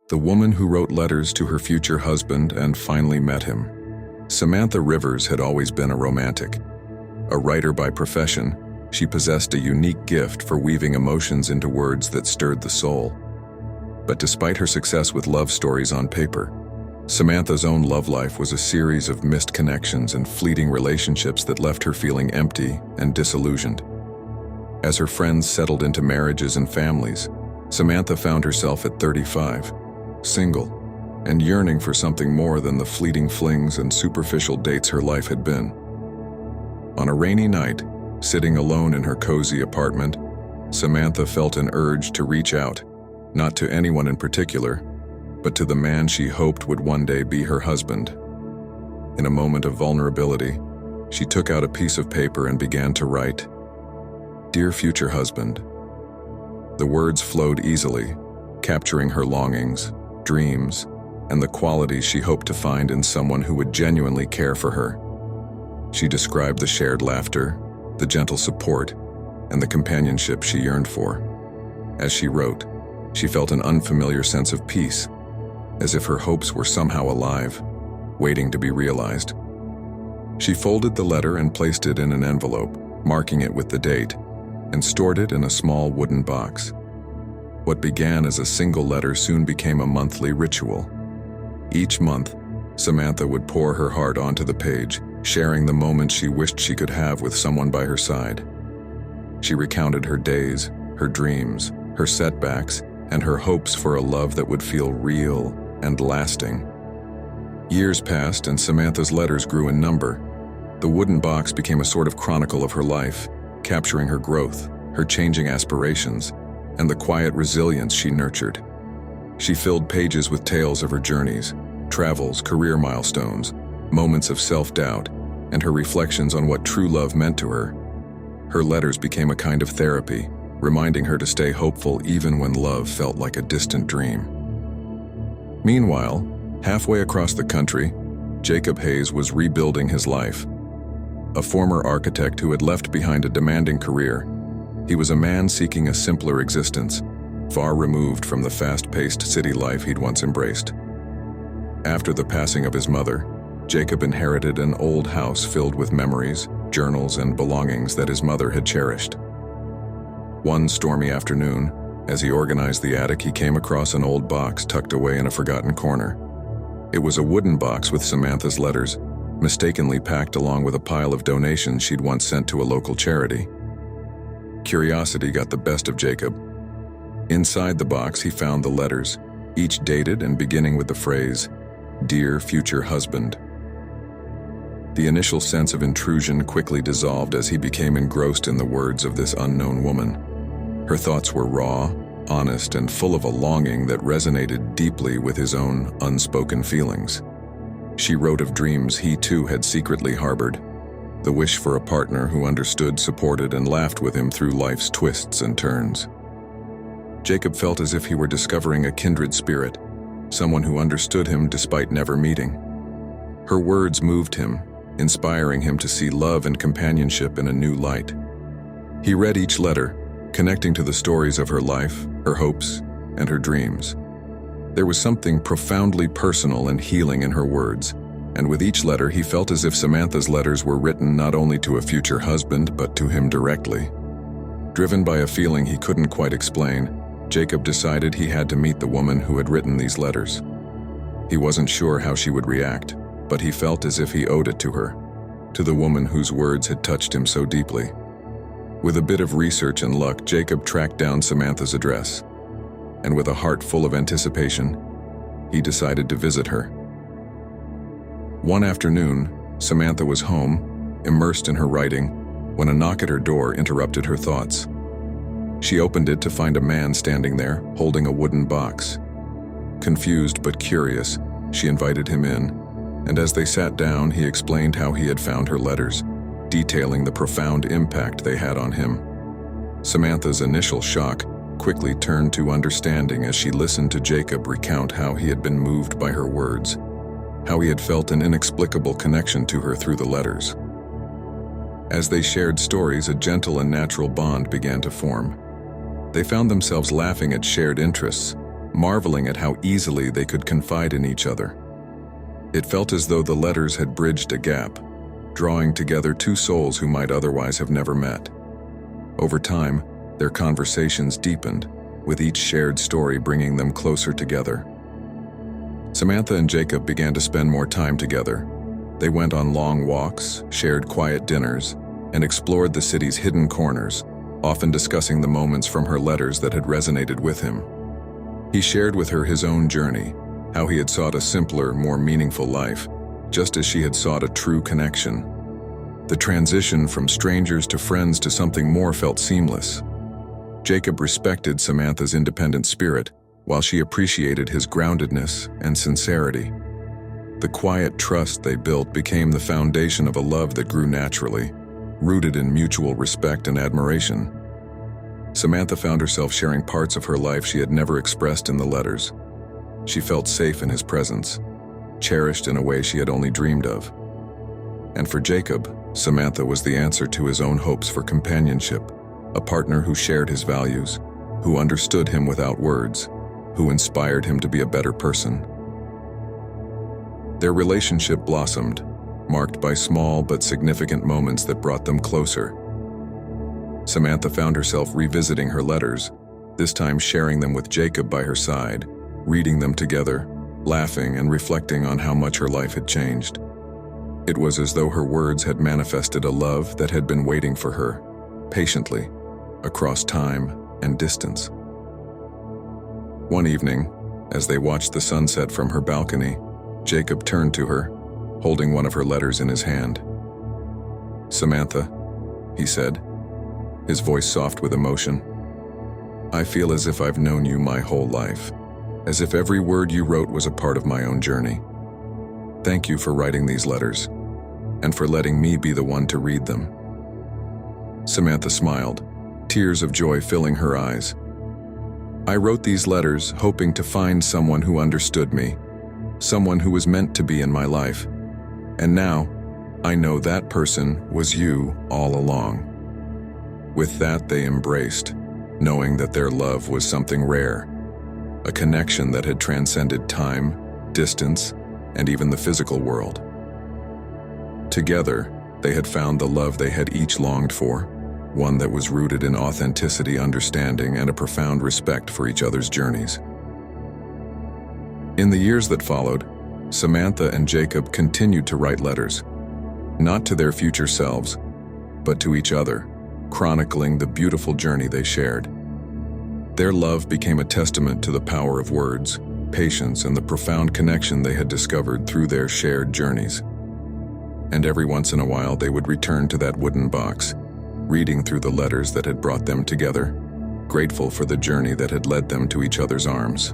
the woman who wrote letters to her future husband and finally met him. Samantha Rivers had always been a romantic. A writer by profession, she possessed a unique gift for weaving emotions into words that stirred the soul. But despite her success with love stories on paper, Samantha's own love life was a series of missed connections and fleeting relationships that left her feeling empty and disillusioned. As her friends settled into marriages and families, Samantha found herself at 35, single, and yearning for something more than the fleeting flings and superficial dates her life had been. On a rainy night, sitting alone in her cozy apartment, Samantha felt an urge to reach out, not to anyone in particular, but to the man she hoped would one day be her husband. In a moment of vulnerability, she took out a piece of paper and began to write, "Dear future husband." The words flowed easily, capturing her longings, dreams, and the qualities she hoped to find in someone who would genuinely care for her. She described the shared laughter, the gentle support, and the companionship she yearned for. As she wrote, she felt an unfamiliar sense of peace, as if her hopes were somehow alive, waiting to be realized. She folded the letter and placed it in an envelope, marking it with the date, and stored it in a small wooden box. What began as a single letter soon became a monthly ritual. Each month, Samantha would pour her heart onto the page, sharing the moments she wished she could have with someone by her side. She recounted her days, her dreams, her setbacks, and her hopes for a love that would feel real and lasting. Years passed and Samantha's letters grew in number. The wooden box became a sort of chronicle of her life, capturing her growth, her changing aspirations, and the quiet resilience she nurtured. She filled pages with tales of her journeys, travels, career milestones, moments of self-doubt, and her reflections on what true love meant to her. Her letters became a kind of therapy, reminding her to stay hopeful even when love felt like a distant dream. Meanwhile, halfway across the country, Jacob Hayes was rebuilding his life. A former architect who had left behind a demanding career, he was a man seeking a simpler existence, far removed from the fast-paced city life he'd once embraced. After the passing of his mother, Jacob inherited an old house filled with memories, journals, and belongings that his mother had cherished. One stormy afternoon, as he organized the attic, he came across an old box tucked away in a forgotten corner. It was a wooden box with Samantha's letters, mistakenly packed along with a pile of donations she'd once sent to a local charity. Curiosity got the best of Jacob. Inside the box, he found the letters, each dated and beginning with the phrase, "Dear future husband." The initial sense of intrusion quickly dissolved as he became engrossed in the words of this unknown woman. Her thoughts were raw, honest, and full of a longing that resonated deeply with his own unspoken feelings. She wrote of dreams he too had secretly harbored, the wish for a partner who understood, supported, and laughed with him through life's twists and turns. Jacob felt as if he were discovering a kindred spirit, someone who understood him despite never meeting. Her words moved him, inspiring him to see love and companionship in a new light. He read each letter, connecting to the stories of her life, her hopes, and her dreams. There was something profoundly personal and healing in her words, and with each letter he felt as if Samantha's letters were written not only to a future husband but to him directly. Driven by a feeling he couldn't quite explain, Jacob decided he had to meet the woman who had written these letters. He wasn't sure how she would react, but he felt as if he owed it to her, to the woman whose words had touched him so deeply. With a bit of research and luck, Jacob tracked down Samantha's address, and with a heart full of anticipation, he decided to visit her. One afternoon, Samantha was home, immersed in her writing, when a knock at her door interrupted her thoughts. She opened it to find a man standing there, holding a wooden box. Confused but curious, she invited him in, and as they sat down, he explained how he had found her letters, detailing the profound impact they had on him. Samantha's initial shock quickly turned to understanding as she listened to Jacob recount how he had been moved by her words, how he had felt an inexplicable connection to her through the letters. As they shared stories, a gentle and natural bond began to form. They found themselves laughing at shared interests, marveling at how easily they could confide in each other. It felt as though the letters had bridged a gap, drawing together two souls who might otherwise have never met. Over time, their conversations deepened, with each shared story bringing them closer together. Samantha and Jacob began to spend more time together. They went on long walks, shared quiet dinners, and explored the city's hidden corners, often discussing the moments from her letters that had resonated with him. He shared with her his own journey, how he had sought a simpler, more meaningful life, just as she had sought a true connection. The transition from strangers to friends to something more felt seamless. Jacob respected Samantha's independent spirit, while she appreciated his groundedness and sincerity. The quiet trust they built became the foundation of a love that grew naturally, rooted in mutual respect and admiration. Samantha found herself sharing parts of her life she had never expressed in the letters. She felt safe in his presence, cherished in a way she had only dreamed of. And for Jacob, Samantha was the answer to his own hopes for companionship, a partner who shared his values, who understood him without words, who inspired him to be a better person. Their relationship blossomed, marked by small but significant moments that brought them closer. Samantha found herself revisiting her letters, this time sharing them with Jacob by her side, reading them together, laughing and reflecting on how much her life had changed. It was as though her words had manifested a love that had been waiting for her, patiently, across time and distance. One evening, as they watched the sunset from her balcony, Jacob turned to her, holding one of her letters in his hand. "Samantha," he said, his voice soft with emotion, "I feel as if I've known you my whole life, as if every word you wrote was a part of my own journey. Thank you for writing these letters, and for letting me be the one to read them." Samantha smiled, tears of joy filling her eyes. "I wrote these letters hoping to find someone who understood me, someone who was meant to be in my life. And now, I know that person was you all along." With that, they embraced, knowing that their love was something rare, a connection that had transcended time, distance, and even the physical world. Together, they had found the love they had each longed for, one that was rooted in authenticity, understanding, and a profound respect for each other's journeys. In the years that followed, Samantha and Jacob continued to write letters, not to their future selves, but to each other, chronicling the beautiful journey they shared. Their love became a testament to the power of words, patience, and the profound connection they had discovered through their shared journeys. And every once in a while, they would return to that wooden box, reading through the letters that had brought them together, grateful for the journey that had led them to each other's arms.